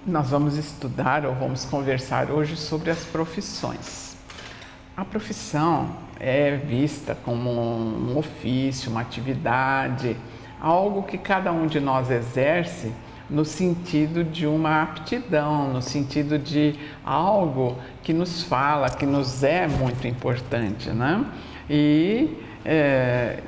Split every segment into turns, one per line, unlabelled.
Nós vamos estudar ou vamos conversar hoje sobre as profissões. A profissão é vista como um ofício, uma atividade, algo que cada um de nós exerce no sentido de uma aptidão, no sentido de algo que nos fala, que nos é muito importante, né? E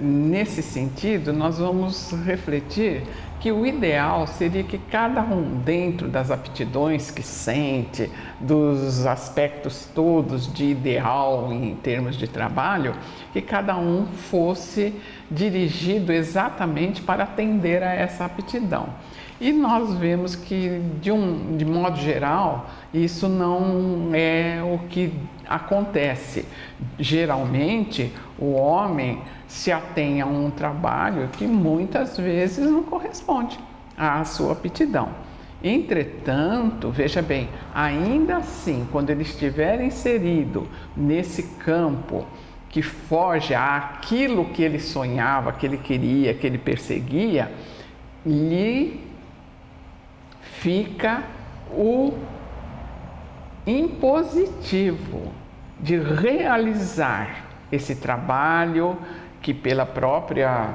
nesse sentido, nós vamos refletir que o ideal seria que cada um, dentro das aptidões que sente, dos aspectos todos de ideal em termos de trabalho, que cada um fosse dirigido exatamente para atender a essa aptidão. E nós vemos que, de modo geral, isso não é o que acontece. Geralmente, o homem se atém a um trabalho que muitas vezes não corresponde à sua aptidão. Entretanto, veja bem, ainda assim, quando ele estiver inserido nesse campo que foge àquilo que ele sonhava, que ele queria, que ele perseguia, lhe fica o impositivo de realizar esse trabalho que pela própria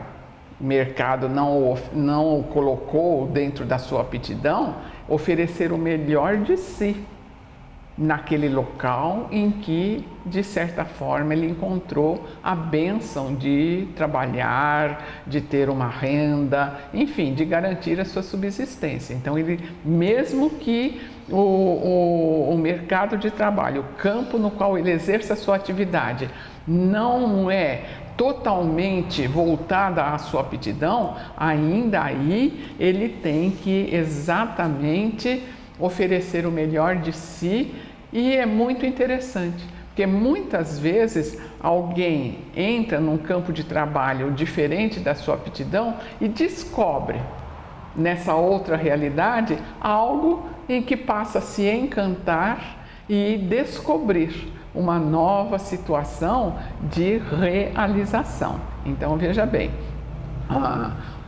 mercado não o colocou dentro da sua aptidão, oferecer o melhor de si naquele local em que, de certa forma, ele encontrou a bênção de trabalhar, de ter uma renda, enfim, de garantir a sua subsistência. Então, ele, mesmo que o mercado de trabalho, o campo no qual ele exerce a sua atividade, não é totalmente voltada à sua aptidão, ainda aí ele tem que exatamente oferecer o melhor de si. E é muito interessante, porque muitas vezes alguém entra num campo de trabalho diferente da sua aptidão e descobre nessa outra realidade algo em que passa a se encantar e descobrir uma nova situação de realização. Então veja bem,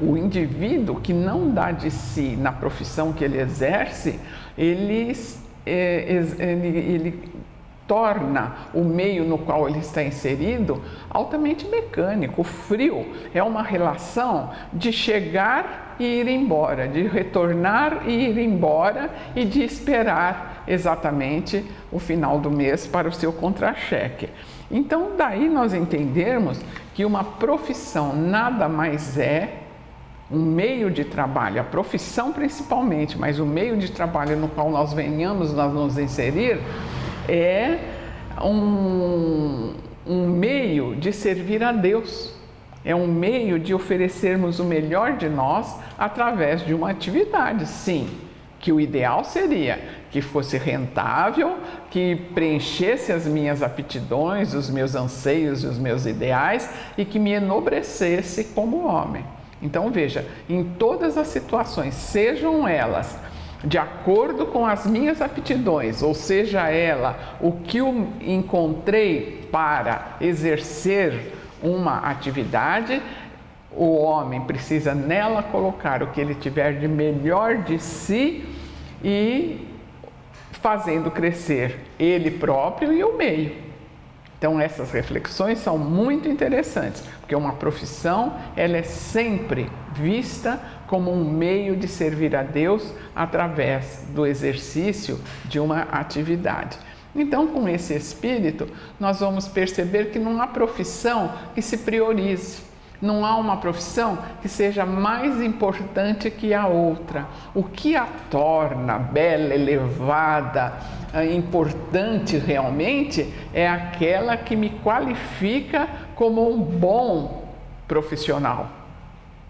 o indivíduo que não dá de si na profissão que ele exerce, ele torna o meio no qual ele está inserido altamente mecânico, frio. É uma relação de chegar e ir embora, de retornar e ir embora e de esperar exatamente o final do mês para o seu contra-cheque. Então, daí nós entendermos que uma profissão nada mais é um meio de trabalho, a profissão principalmente, mas o meio de trabalho no qual nós venhamos nos inserir é um meio de servir a Deus, é um meio de oferecermos o melhor de nós através de uma atividade, sim, que o ideal seria que fosse rentável, que preenchesse as minhas aptidões, os meus anseios e os meus ideais e que me enobrecesse como homem. Então veja, em todas as situações, sejam elas de acordo com as minhas aptidões, ou seja ela o que eu encontrei para exercer uma atividade, o homem precisa nela colocar o que ele tiver de melhor de si e fazendo crescer ele próprio e o meio. Então essas reflexões são muito interessantes, porque uma profissão ela é sempre vista como um meio de servir a Deus através do exercício de uma atividade. Então, com esse espírito, nós vamos perceber que não há profissão que se priorize. Não há uma profissão que seja mais importante que a outra. O que a torna bela, elevada, importante realmente é aquela que me qualifica como um bom profissional.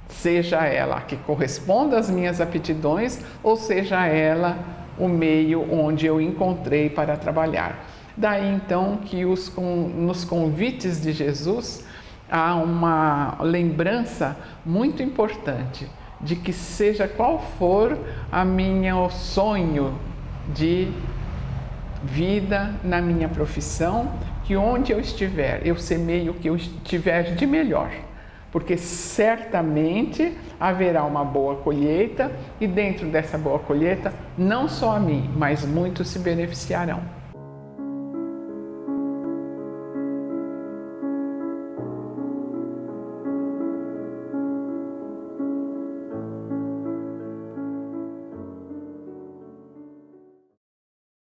Seja ela que corresponda às minhas aptidões ou seja ela o meio onde eu encontrei para trabalhar. Daí então que nos convites de Jesus há uma lembrança muito importante de que seja qual for o sonho de vida na minha profissão, que onde eu estiver, eu semeio o que eu tiver de melhor, porque certamente haverá uma boa colheita e dentro dessa boa colheita, não só a mim, mas muitos se beneficiarão.